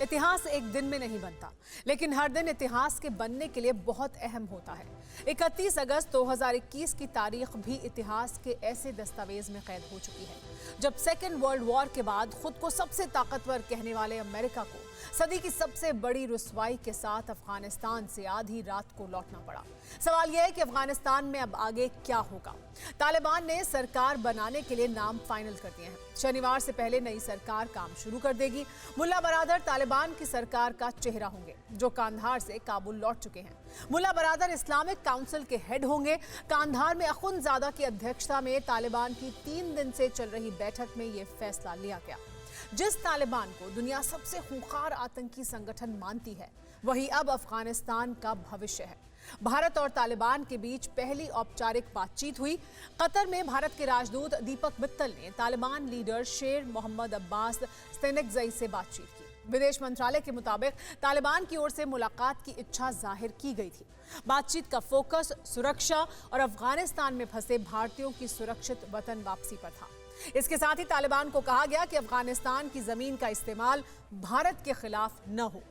इतिहास एक दिन में नहीं बनता, लेकिन हर दिन इतिहास के बनने के लिए बहुत अहम होता है। 31 अगस्त 2021 की तारीख भी इतिहास के ऐसे दस्तावेज में कैद हो चुकी है जब सेकेंड वर्ल्ड वॉर के बाद खुद को सबसे ताकतवर कहने वाले अमेरिका को सदी की सबसे बड़ी रुसवाई के साथ अफगानिस्तान से आधी रात को लौटना पड़ा। सवाल यह है कि अफगानिस्तान में अब आगे क्या होगा। तालिबान ने सरकार बनाने के लिए नाम फाइनल कर दिए हैं। शनिवार से पहले नई सरकार काम शुरू कर देगी। मुल्ला बरादर तालिबान की सरकार का चेहरा होंगे, जो कांधार से काबुल लौट चुके हैं। मुल्ला बरादर इस्लामिक काउंसिल के हेड होंगे। कांधार में अखुंदजादा की अध्यक्षता में तालिबान की 3 दिन से चल रही बैठक में यह फैसला लिया गया। जिस तालिबान को दुनिया सबसे खूंखार आतंकी संगठन मानती है, वही अब अफगानिस्तान का भविष्य है। भारत और तालिबान के बीच पहली औपचारिक बातचीत हुई। कतर में भारत के राजदूत दीपक मित्तल ने तालिबान लीडर शेर मोहम्मद अब्बास स्तैनकज़ई से बातचीत की। विदेश मंत्रालय के मुताबिक तालिबान की ओर से मुलाकात की इच्छा जाहिर की गई थी। बातचीत का फोकस सुरक्षा और अफगानिस्तान में फंसे भारतीयों की सुरक्षित वतन वापसी पर था। इसके साथ ही तालिबान को कहा गया कि अफगानिस्तान की जमीन का इस्तेमाल भारत के खिलाफ न हो।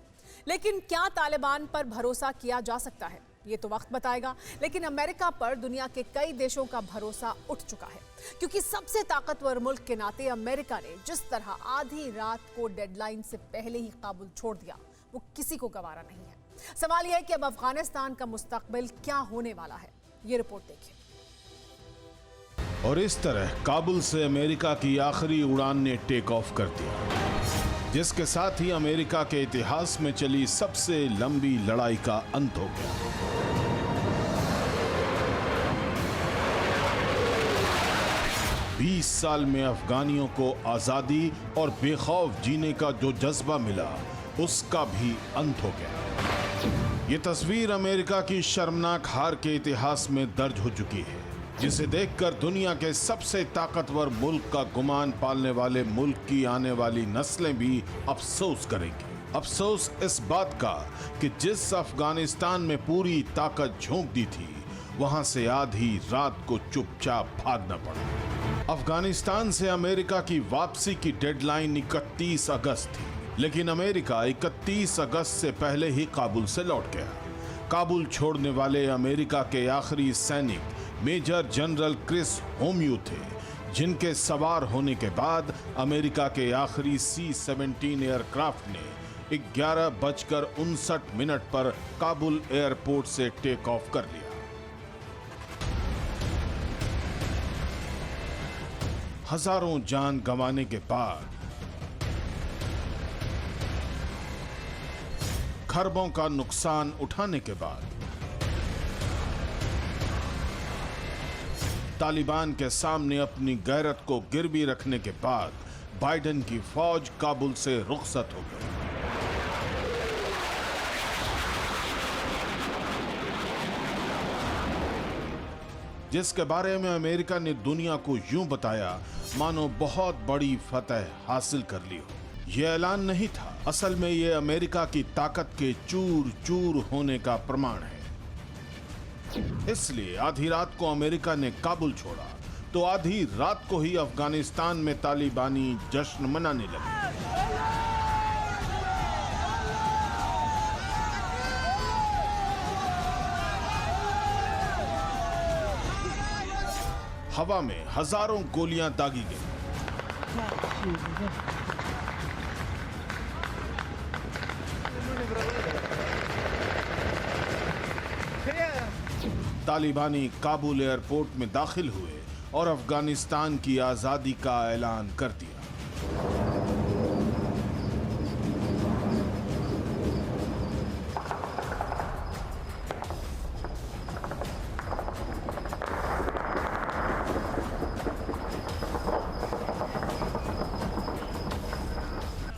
लेकिन क्या तालिबान पर भरोसा किया जा सकता है, ये तो वक्त बताएगा। लेकिन अमेरिका पर दुनिया के कई देशों का भरोसा उठ चुका है, क्योंकि सबसे ताकतवर मुल्क के नाते अमेरिका ने जिस तरह आधी रात को डेडलाइन से पहले ही काबुल छोड़ दिया, वो किसी को गवारा नहीं है। सवाल यह है कि अब अफगानिस्तान का मुस्तकबिल क्या होने वाला है। ये रिपोर्ट देखिए। और इस तरह काबुल से अमेरिका की आखिरी उड़ान ने टेक ऑफ कर दिया, जिसके साथ ही अमेरिका के इतिहास में चली सबसे लंबी लड़ाई का अंत हो गया। बीस साल में अफगानियों को आजादी और बेखौफ जीने का जो जज्बा मिला, उसका भी अंत हो गया। ये तस्वीर अमेरिका की शर्मनाक हार के इतिहास में दर्ज हो चुकी है, जिसे देखकर दुनिया के सबसे ताकतवर मुल्क का गुमान पालने वाले मुल्क की आने वाली नस्लें भी अफसोस करेंगी। अफसोस इस बात का कि जिस अफगानिस्तान में पूरी ताकत झोंक दी थी, वहां से आधी रात को चुपचाप भागना पड़ा। अफगानिस्तान से अमेरिका की वापसी की डेडलाइन 31 अगस्त थी, लेकिन अमेरिका 31 अगस्त से पहले ही काबुल से लौट गया। काबुल छोड़ने वाले अमेरिका के आखिरी सैनिक मेजर जनरल क्रिस होम्यू थे, जिनके सवार होने के बाद अमेरिका के आखिरी C-17 एयरक्राफ्ट ने 11:59 पर काबुल एयरपोर्ट से टेक ऑफ कर लिया। हजारों जान गंवाने के बाद, खरबों का नुकसान उठाने के बाद, तालिबान के सामने अपनी गैरत को गिरवी रखने के बाद बाइडेन की फौज काबुल से रुखसत हो गई। जिसके बारे में अमेरिका ने दुनिया को यूं बताया मानो बहुत बड़ी फतह हासिल कर ली हो। यह ऐलान नहीं था, असल में यह अमेरिका की ताकत के चूर चूर होने का प्रमाण है। इसलिए आधी रात को अमेरिका ने काबुल छोड़ा तो आधी रात को ही अफगानिस्तान में तालिबानी जश्न मनाने लगे। हवा में हजारों गोलियां दागी गई। तालिबानी काबुल एयरपोर्ट में दाखिल हुए और अफगानिस्तान की आजादी का ऐलान कर दिया।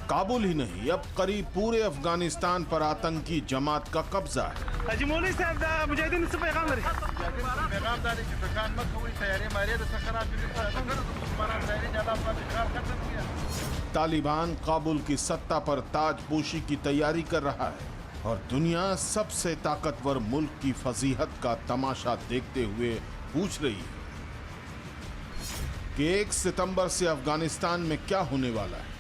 काबुल ही नहीं, अब करीब पूरे अफगानिस्तान पर आतंकी जमात का कब्जा है। तालिबान काबुल की सत्ता पर ताजपोशी की तैयारी कर रहा है और दुनिया सबसे ताकतवर मुल्क की फजीहत का तमाशा देखते हुए पूछ रही है कि 1 सितंबर से अफगानिस्तान में क्या होने वाला है।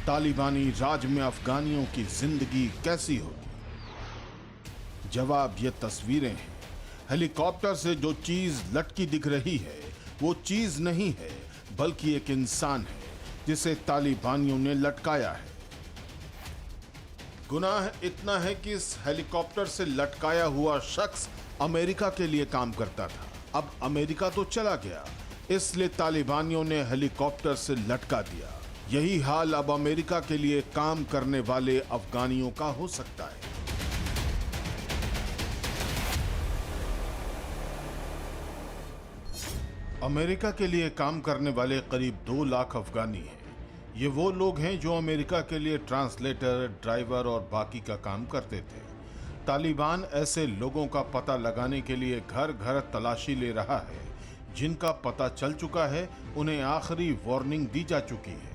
तालिबानी राज में अफगानियों की जिंदगी कैसी होगी? जवाब ये तस्वीरें हैं। हेलीकॉप्टर से जो चीज लटकी दिख रही है वो चीज नहीं है, बल्कि एक इंसान है जिसे तालिबानियों ने लटकाया है। गुनाह इतना है कि इस हेलीकॉप्टर से लटकाया हुआ शख्स अमेरिका के लिए काम करता था। अब अमेरिका तो चला गया, इसलिए तालिबानियों ने हेलीकॉप्टर से लटका दिया। यही हाल अब अमेरिका के लिए काम करने वाले अफगानियों का हो सकता है। अमेरिका के लिए काम करने वाले करीब 2 लाख अफगानी हैं। ये वो लोग हैं जो अमेरिका के लिए ट्रांसलेटर, ड्राइवर और बाकी का काम करते थे। तालिबान ऐसे लोगों का पता लगाने के लिए घर घर तलाशी ले रहा है। जिनका पता चल चुका है उन्हें आखिरी वार्निंग दी जा चुकी है।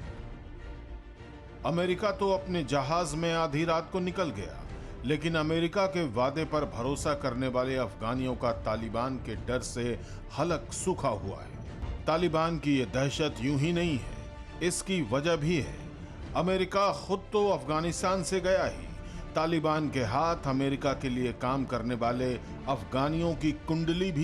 अमेरिका तो अपने जहाज में आधी रात को निकल गया, लेकिन अमेरिका के वादे पर भरोसा करने वाले अफगानियों का तालिबान के डर से हलक सूखा हुआ है। तालिबान की ये दहशत यूं ही नहीं है, इसकी वजह भी है। अमेरिका खुद तो अफगानिस्तान से गया ही। तालिबान के हाथ अमेरिका के लिए काम करने वाले अफगानियों की कुंडली भी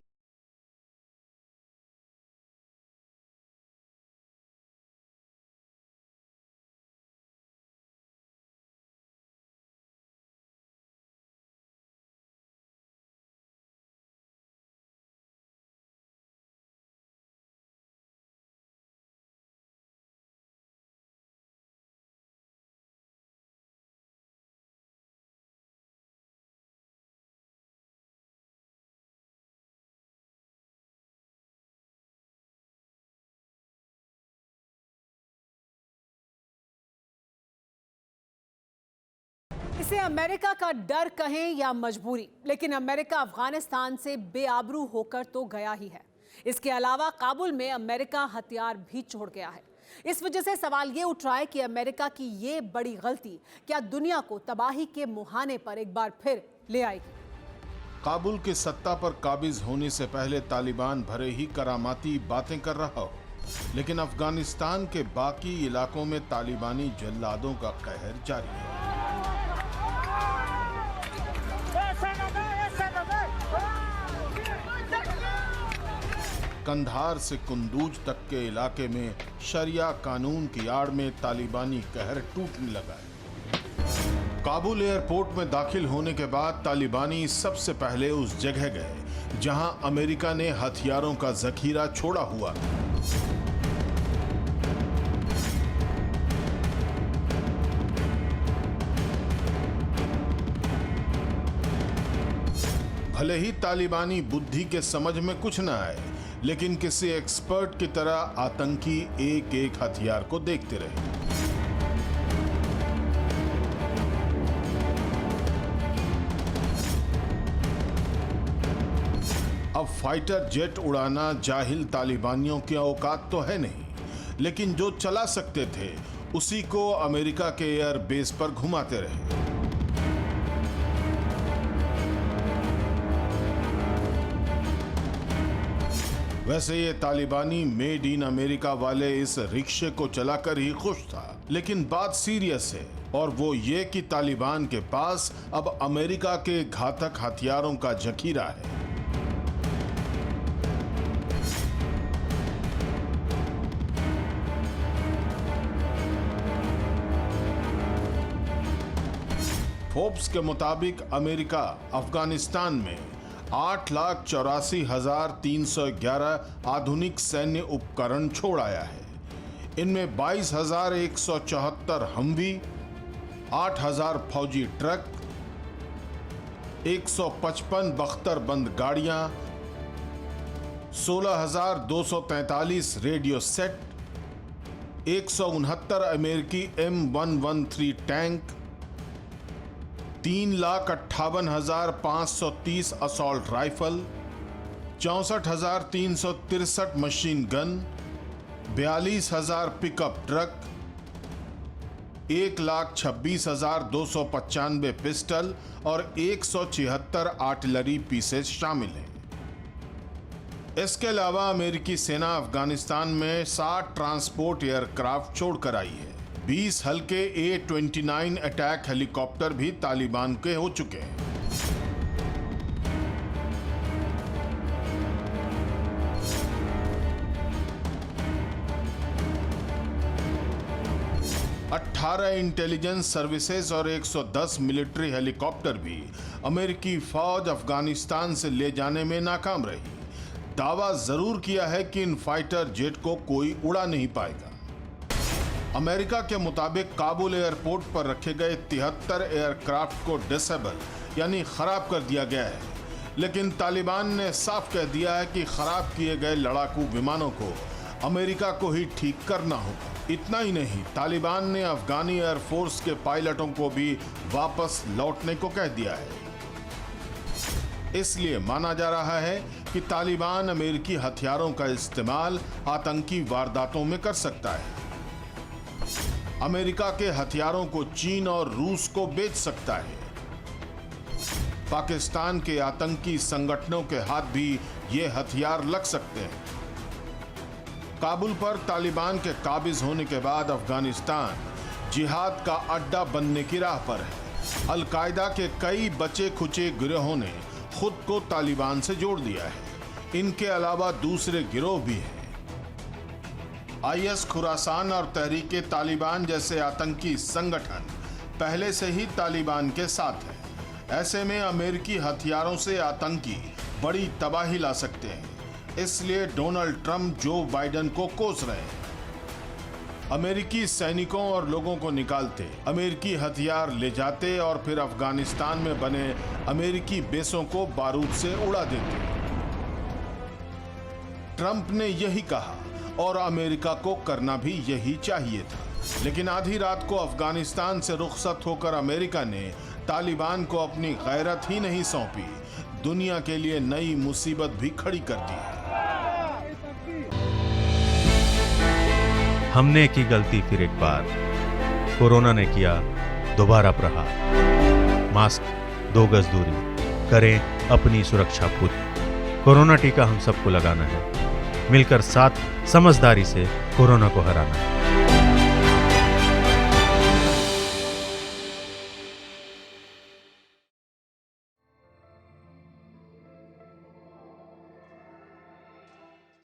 इसे अमेरिका का डर कहें या मजबूरी, लेकिन अमेरिका अफगानिस्तान से बेआबरू होकर तो गया ही है। इसके अलावा काबुल में अमेरिका हथियार भी छोड़ गया है। इस वजह से सवाल ये उठ रहा है कि अमेरिका की ये बड़ी गलती क्या दुनिया को तबाही के मुहाने पर एक बार फिर ले आएगी? काबुल के सत्ता पर काबिज होने से पहले तालिबान भरे ही करामाती बातें कर रहा हो, लेकिन अफगानिस्तान के बाकी इलाकों में तालिबानी जल्लादों का कहर जारी है। कंधार से कुंदूज तक के इलाके में शरिया कानून की आड़ में तालिबानी कहर टूटने लगा है। काबुल एयरपोर्ट में दाखिल होने के बाद तालिबानी सबसे पहले उस जगह गए जहां अमेरिका ने हथियारों का जखीरा छोड़ा हुआ था। भले ही तालिबानी बुद्धि के समझ में कुछ न आए, लेकिन किसी एक्सपर्ट की तरह आतंकी एक एक हथियार को देखते रहे। अब फाइटर जेट उड़ाना जाहिल तालिबानियों की औकात तो है नहीं, लेकिन जो चला सकते थे उसी को अमेरिका के एयर बेस पर घुमाते रहे। वैसे ये तालिबानी मेड इन अमेरिका वाले इस रिक्शे को चलाकर ही खुश था, लेकिन बात सीरियस है और वो ये कि तालिबान के पास अब अमेरिका के घातक हथियारों का जखीरा है। फोर्ब्स के मुताबिक अमेरिका अफगानिस्तान में 8,84,311 आधुनिक सैन्य उपकरण छोड़ आया है। इनमें 22,174 हमवी, 8,000 फौजी ट्रक, 155 बख्तरबंद गाड़ियां, 16,243 रेडियो सेट, 169 अमेरिकी M113 tank, 3,58,530 assault rifle, 64,363 machine gun, 42,000 pickup truck, 1,26,295 pistol और 176 आर्टिलरी पीसेस शामिल हैं। इसके अलावा अमेरिकी सेना अफगानिस्तान में 60 ट्रांसपोर्ट एयरक्राफ्ट छोड़कर आई है। 20 हल्के A-29 अटैक हेलीकॉप्टर भी तालिबान के हो चुके हैं। अठारह इंटेलिजेंस सर्विसेज और 110 मिलिट्री हेलीकॉप्टर भी अमेरिकी फौज अफगानिस्तान से ले जाने में नाकाम रही। दावा जरूर किया है कि इन फाइटर जेट को कोई उड़ा नहीं पाएगा। अमेरिका के मुताबिक काबुल एयरपोर्ट पर रखे गए 73 एयरक्राफ्ट को डिसेबल यानी खराब कर दिया गया है, लेकिन तालिबान ने साफ कह दिया है कि खराब किए गए लड़ाकू विमानों को अमेरिका को ही ठीक करना होगा। इतना ही नहीं, तालिबान ने अफगानी एयरफोर्स के पायलटों को भी वापस लौटने को कह दिया है। इसलिए माना जा रहा है कि तालिबान अमेरिकी हथियारों का इस्तेमाल आतंकी वारदातों में कर सकता है। अमेरिका के हथियारों को चीन और रूस को बेच सकता है। पाकिस्तान के आतंकी संगठनों के हाथ भी ये हथियार लग सकते हैं। काबुल पर तालिबान के काबिज होने के बाद अफगानिस्तान जिहाद का अड्डा बनने की राह पर है। अल-कायदा के कई बचे खुचे गिरोहों ने खुद को तालिबान से जोड़ दिया है। इनके अलावा दूसरे गिरोह भी हैं। IS खुरासान और तहरीके तालिबान जैसे आतंकी संगठन पहले से ही तालिबान के साथ हैं। ऐसे में अमेरिकी हथियारों से आतंकी बड़ी तबाही ला सकते हैं। इसलिए डोनाल्ड ट्रंप जो बाइडेन को कोस रहे हैं। अमेरिकी सैनिकों और लोगों को निकालते, अमेरिकी हथियार ले जाते और फिर अफगानिस्तान में बने अमेरिकी बेसों को बारूद से उड़ा देते। ट्रंप ने यही कहा और अमेरिका को करना भी यही चाहिए था। लेकिन आधी रात को अफगानिस्तान से रुखसत होकर अमेरिका ने तालिबान को अपनी गैरत ही नहीं सौंपी, दुनिया के लिए नई मुसीबत भी खड़ी कर दी है। हमने की गलती फिर एक बार, कोरोना ने किया दोबारा प्रहार। मास्क, 2 गज दूरी, करें अपनी सुरक्षा खुद। कोरोना टीका हम सबको लगाना है, मिलकर साथ समझदारी से कोरोना को हराना है।